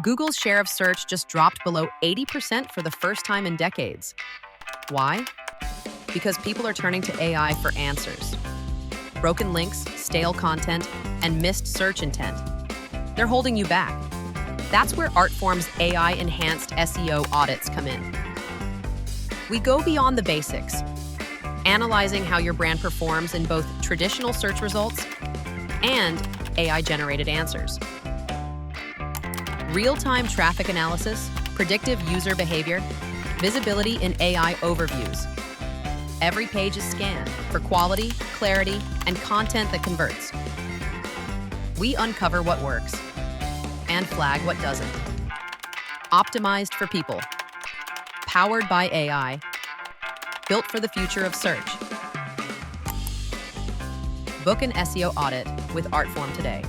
Google's share of search just dropped below 80% for the first time in decades. Why? Because people are turning to AI for answers. Broken links, stale content, and missed search intent. They're holding you back. That's where ArtForm's AI-enhanced SEO audits come in. We go beyond the basics, analyzing how your brand performs in both traditional search results and AI-generated answers. Real-time traffic analysis, predictive user behavior, visibility in AI overviews. Every page is scanned for quality, clarity, and content that converts. We uncover what works and flag what doesn't. Optimized for people. Powered by AI. Built for the future of search. Book an SEO audit with ArtForm today.